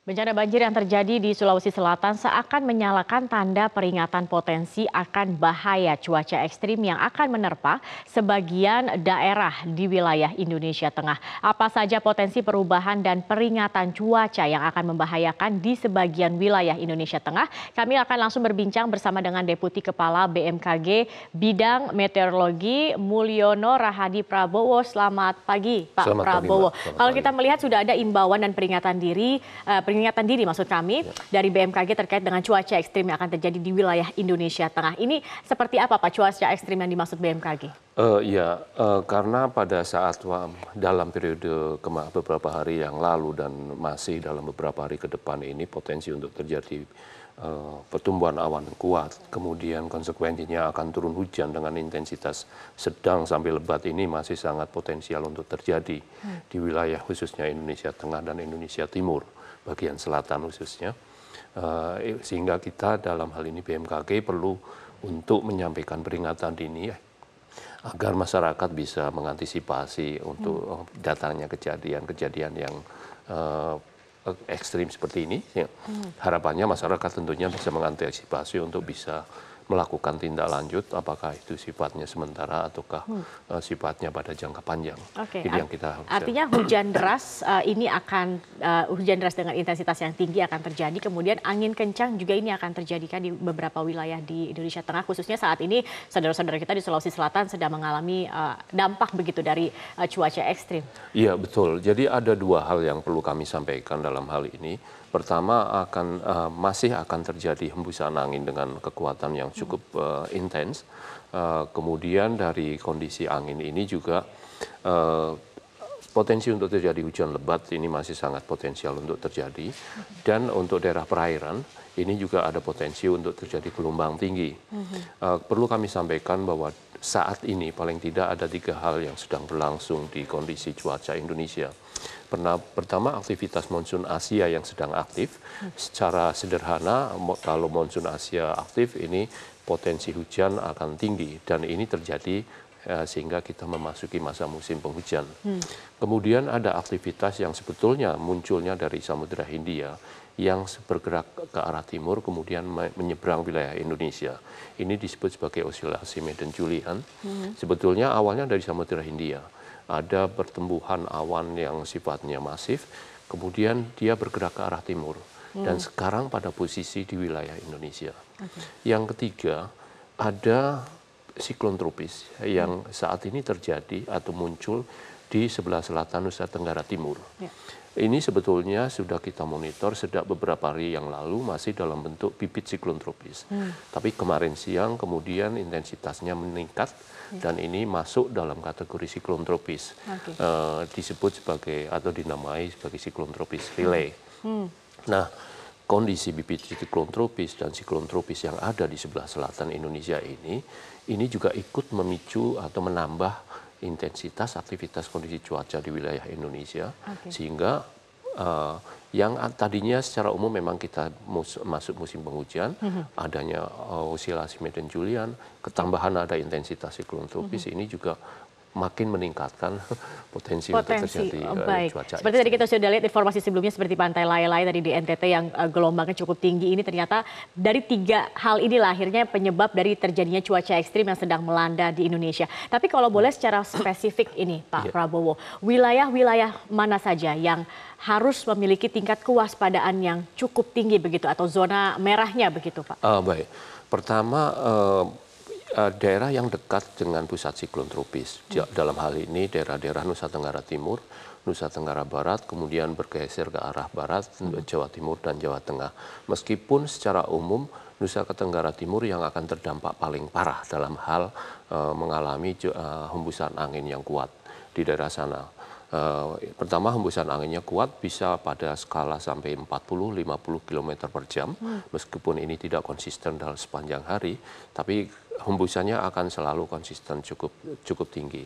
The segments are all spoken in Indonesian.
Bencana banjir yang terjadi di Sulawesi Selatan seakan menyalakan tanda peringatan potensi akan bahaya cuaca ekstrim yang akan menerpa sebagian daerah di wilayah Indonesia Tengah. Apa saja potensi perubahan dan peringatan cuaca yang akan membahayakan di sebagian wilayah Indonesia Tengah? Kami akan langsung berbincang bersama dengan Deputi Kepala BMKG Bidang Meteorologi Mulyono Rahadi Prabowo. Selamat pagi, Pak Selamat pagi, Prabowo. Mbak. Selamat Kalau pagi. kita melihat sudah ada imbauan dan peringatan diri maksud kami dari BMKG terkait dengan cuaca ekstrim yang akan terjadi di wilayah Indonesia Tengah. Ini seperti apa Pak cuaca ekstrim yang dimaksud BMKG? Karena pada saat dalam periode beberapa hari yang lalu dan masih dalam beberapa hari ke depan ini potensi untuk terjadi pertumbuhan awan kuat, kemudian konsekuensinya akan turun hujan dengan intensitas sedang sampai lebat ini masih sangat potensial untuk terjadi di wilayah khususnya Indonesia Tengah dan Indonesia Timur, bagian selatan khususnya. Sehingga kita dalam hal ini BMKG perlu untuk menyampaikan peringatan dini agar masyarakat bisa mengantisipasi untuk datangnya kejadian-kejadian yang ekstrim seperti ini. Harapannya masyarakat tentunya bisa mengantisipasi untuk bisa melakukan tindak lanjut, apakah itu sifatnya sementara ataukah sifatnya pada jangka panjang. Oke, Ini yang kita artinya hujan deras ini akan hujan deras dengan intensitas yang tinggi akan terjadi, kemudian angin kencang juga ini akan terjadi kan di beberapa wilayah di Indonesia Tengah, khususnya saat ini saudara-saudara kita di Sulawesi Selatan sedang mengalami dampak begitu dari cuaca ekstrim. Iya betul, jadi ada dua hal yang perlu kami sampaikan dalam hal ini. Pertama masih akan terjadi hembusan angin dengan kekuatan yang cukup intens. Kemudian dari kondisi angin ini juga potensi untuk terjadi hujan lebat ini masih sangat potensial untuk terjadi. Dan untuk daerah perairan ini juga ada potensi untuk terjadi gelombang tinggi. Perlu kami sampaikan bahwa saat ini paling tidak ada 3 hal yang sedang berlangsung di kondisi cuaca Indonesia. Pertama, aktivitas monsun Asia yang sedang aktif. Secara sederhana, kalau monsun Asia aktif, ini potensi hujan akan tinggi. Dan ini terjadi sehingga kita memasuki masa musim penghujan. Kemudian ada aktivitas yang sebetulnya munculnya dari Samudra Hindia yang bergerak ke arah timur, kemudian menyeberang wilayah Indonesia. Ini disebut sebagai osilasi Medan-Julian. Sebetulnya awalnya dari Samudra Hindia. Ada pertumbuhan awan yang sifatnya masif, kemudian dia bergerak ke arah timur. Dan sekarang pada posisi di wilayah Indonesia. Yang ketiga, ada siklon tropis yang saat ini terjadi atau muncul di sebelah selatan Nusa Tenggara Timur. Ini sebetulnya sudah kita monitor sejak beberapa hari yang lalu masih dalam bentuk bibit siklon tropis. Tapi kemarin siang kemudian intensitasnya meningkat dan ini masuk dalam kategori siklon tropis. Disebut sebagai atau dinamai sebagai siklon tropis relay. Nah, kondisi bibit siklon tropis dan siklon tropis yang ada di sebelah selatan Indonesia ini juga ikut memicu atau menambah intensitas aktivitas kondisi cuaca di wilayah Indonesia, sehingga yang tadinya secara umum memang kita masuk musim penghujan, adanya osilasi Medan-Julian, ketambahan ada intensitas siklon tropis ini juga makin meningkatkan potensi untuk terjadi cuaca. Seperti tadi kita sudah lihat informasi sebelumnya seperti Pantai Layai tadi di NTT yang gelombangnya cukup tinggi ini, ternyata dari 3 hal inilah akhirnya penyebab dari terjadinya cuaca ekstrim yang sedang melanda di Indonesia. Tapi kalau boleh secara spesifik ini Pak Prabowo, wilayah-wilayah mana saja yang harus memiliki tingkat kewaspadaan yang cukup tinggi begitu atau zona merahnya begitu Pak? Baik, pertama daerah yang dekat dengan pusat siklon tropis. Dalam hal ini daerah-daerah Nusa Tenggara Timur, Nusa Tenggara Barat, kemudian bergeser ke arah barat, Jawa Timur dan Jawa Tengah. Meskipun secara umum Nusa Tenggara Timur yang akan terdampak paling parah dalam hal mengalami hembusan angin yang kuat di daerah sana. Pertama, hembusan anginnya kuat bisa pada skala sampai 40-50 km per jam, meskipun ini tidak konsisten dalam sepanjang hari, tapi hembusannya akan selalu konsisten cukup tinggi.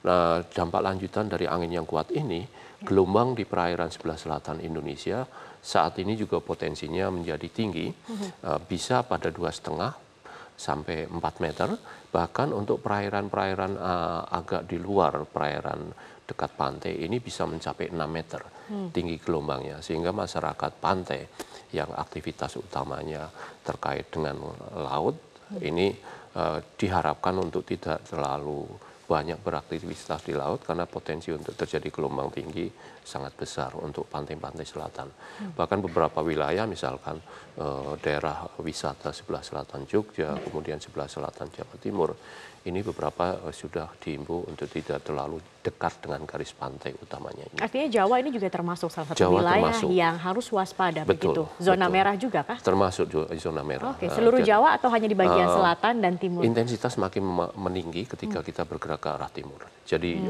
Nah, dampak lanjutan dari angin yang kuat ini, gelombang di perairan sebelah selatan Indonesia saat ini juga potensinya menjadi tinggi, bisa pada 2,5 sampai 4 meter, bahkan untuk perairan-perairan agak di luar perairan dekat pantai ini bisa mencapai 6 meter tinggi gelombangnya, sehingga masyarakat pantai yang aktivitas utamanya terkait dengan laut ini diharapkan untuk tidak terlalu banyak beraktivitas di laut karena potensi untuk terjadi gelombang tinggi sangat besar untuk pantai-pantai selatan. Bahkan beberapa wilayah misalkan daerah wisata sebelah selatan Jogja, kemudian sebelah selatan Jawa Timur, ini beberapa sudah diimbau untuk tidak terlalu dekat dengan garis pantai utamanya ini. Artinya Jawa ini juga termasuk salah satu Jawa wilayah termasuk. yang harus waspada, Betul, begitu. Zona betul. merah juga kah? Termasuk zona merah. Oke, seluruh Jawa atau hanya di bagian selatan dan timur? Intensitas makin meninggi ketika kita bergerak ke arah timur. Jadi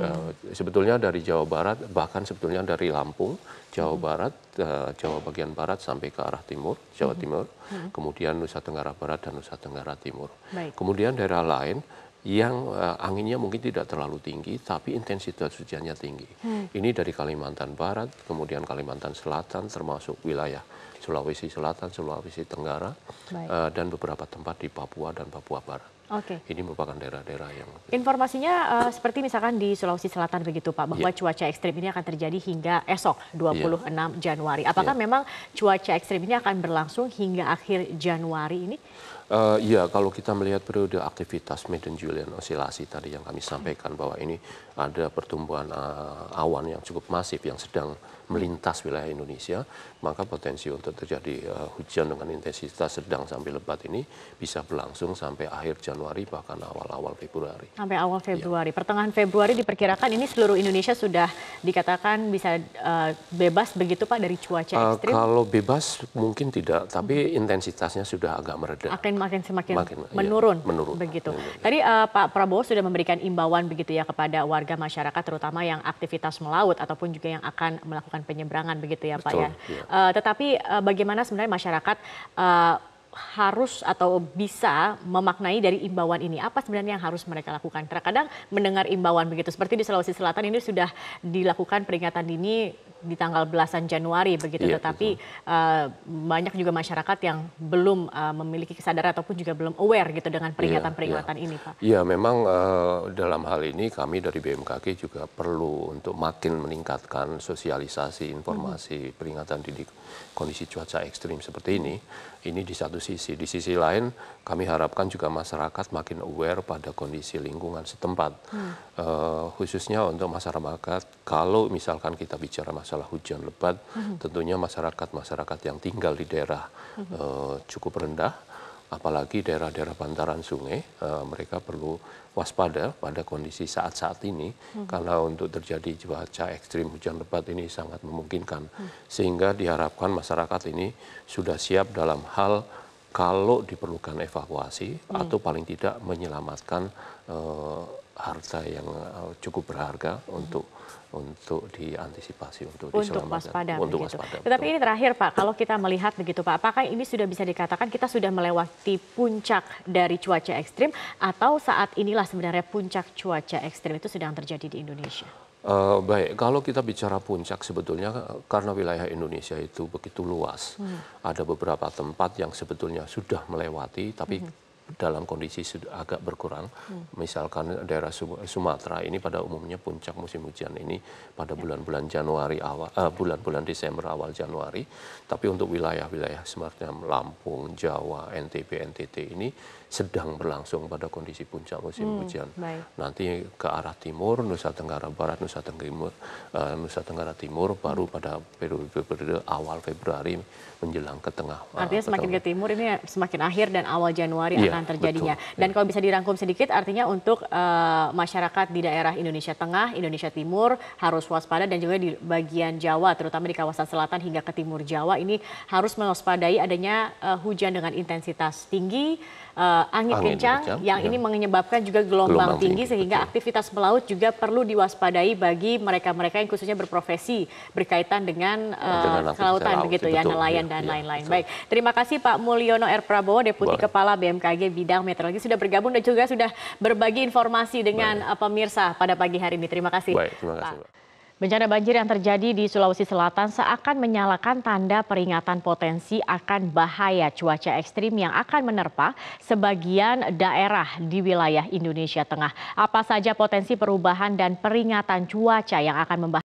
sebetulnya dari Jawa Barat, bahkan sebetulnya dari Lampung, Jawa Barat, Jawa bagian barat sampai ke arah timur, Jawa Timur, kemudian Nusa Tenggara Barat dan Nusa Tenggara Timur. Baik. Kemudian daerah lain yang anginnya mungkin tidak terlalu tinggi, tapi intensitas hujannya tinggi. Ini dari Kalimantan Barat, kemudian Kalimantan Selatan, termasuk wilayah Sulawesi Selatan, Sulawesi Tenggara, dan beberapa tempat di Papua dan Papua Barat. Oke. Ini merupakan daerah-daerah yang... Informasinya seperti misalkan di Sulawesi Selatan begitu Pak, bahwa cuaca ekstrim ini akan terjadi hingga esok 26 Januari. Apakah memang cuaca ekstrim ini akan berlangsung hingga akhir Januari ini? Iya, kalau kita melihat periode aktivitas Madden-Julian Oscillasi tadi yang kami sampaikan bahwa ini ada pertumbuhan awan yang cukup masif yang sedang melintas wilayah Indonesia, maka potensi untuk terjadi hujan dengan intensitas sedang sampai lebat ini bisa berlangsung sampai akhir Januari bahkan awal-awal Februari. Sampai awal Februari. Pertengahan Februari diperkirakan ini seluruh Indonesia sudah dikatakan bisa bebas begitu Pak dari cuaca ekstrim? Kalau bebas mungkin tidak, tapi intensitasnya sudah agak mereda. Makin menurun, menurun begitu. Tadi Pak Prabowo sudah memberikan imbauan begitu ya kepada warga masyarakat terutama yang aktivitas melaut ataupun juga yang akan melakukan penyeberangan begitu ya Pak. Betul, ya. Tetapi bagaimana sebenarnya masyarakat harus atau bisa memaknai dari imbauan ini? Apa sebenarnya yang harus mereka lakukan? Terkadang mendengar imbauan begitu, seperti di Sulawesi Selatan ini sudah dilakukan peringatan dini di tanggal belasan Januari begitu, tetapi banyak juga masyarakat yang belum memiliki kesadaran ataupun juga belum aware gitu dengan peringatan-peringatan ini, Pak. Iya, memang dalam hal ini kami dari BMKG juga perlu untuk makin meningkatkan sosialisasi informasi peringatan dini kondisi cuaca ekstrim seperti ini. Ini di satu sisi. Di sisi lain kami harapkan juga masyarakat makin aware pada kondisi lingkungan setempat. Khususnya untuk masyarakat, kalau misalkan kita bicara masalah hujan lebat, tentunya masyarakat yang tinggal di daerah cukup rendah, apalagi daerah-daerah bantaran sungai, mereka perlu waspada pada kondisi saat-saat ini, karena untuk terjadi cuaca ekstrim hujan lebat ini sangat memungkinkan. Sehingga diharapkan masyarakat ini sudah siap dalam hal kalau diperlukan evakuasi atau paling tidak menyelamatkan harta yang cukup berharga untuk diantisipasi, untuk waspada. Untuk waspada. Tetapi ini terakhir Pak, kalau kita melihat begitu Pak, apakah ini sudah bisa dikatakan kita sudah melewati puncak dari cuaca ekstrim atau saat inilah sebenarnya puncak cuaca ekstrim itu sedang terjadi di Indonesia? Baik, kalau kita bicara puncak sebetulnya karena wilayah Indonesia itu begitu luas, ada beberapa tempat yang sebetulnya sudah melewati, tapi dalam kondisi sudah agak berkurang. Misalkan daerah Sumatera ini pada umumnya puncak musim hujan ini pada bulan-bulan Januari bulan-bulan Desember awal Januari. Tapi untuk wilayah-wilayah seperti Lampung, Jawa, NTB, NTT ini sedang berlangsung pada kondisi puncak musim hujan. Nanti ke arah timur, Nusa Tenggara Barat, Nusa Tenggara Timur baru pada periode awal Februari menjelang ke tengah. Artinya semakin ke timur ini semakin akhir dan awal Januari akan terjadinya. Betul. Dan kalau bisa dirangkum sedikit, artinya untuk masyarakat di daerah Indonesia Tengah, Indonesia Timur harus waspada, dan juga di bagian Jawa, terutama di kawasan selatan hingga ke timur Jawa ini harus mewaspadai adanya hujan dengan intensitas tinggi, angin kencang yang ini menyebabkan juga gelombang tinggi sehingga aktivitas melaut juga perlu diwaspadai bagi mereka-mereka yang khususnya berprofesi berkaitan dengan kelautan begitu ya, nelayan dan lain-lain. Baik, terima kasih Pak Mulyono R. Prabowo, Deputi Kepala BMKG Bidang Meteorologi sudah bergabung dan juga sudah berbagi informasi dengan pemirsa pada pagi hari ini. Terima kasih. Baik, terima kasih, Pak. Bencana banjir yang terjadi di Sulawesi Selatan seakan menyalakan tanda peringatan potensi akan bahaya cuaca ekstrim yang akan menerpa sebagian daerah di wilayah Indonesia Tengah. Apa saja potensi perubahan dan peringatan cuaca yang akan membahas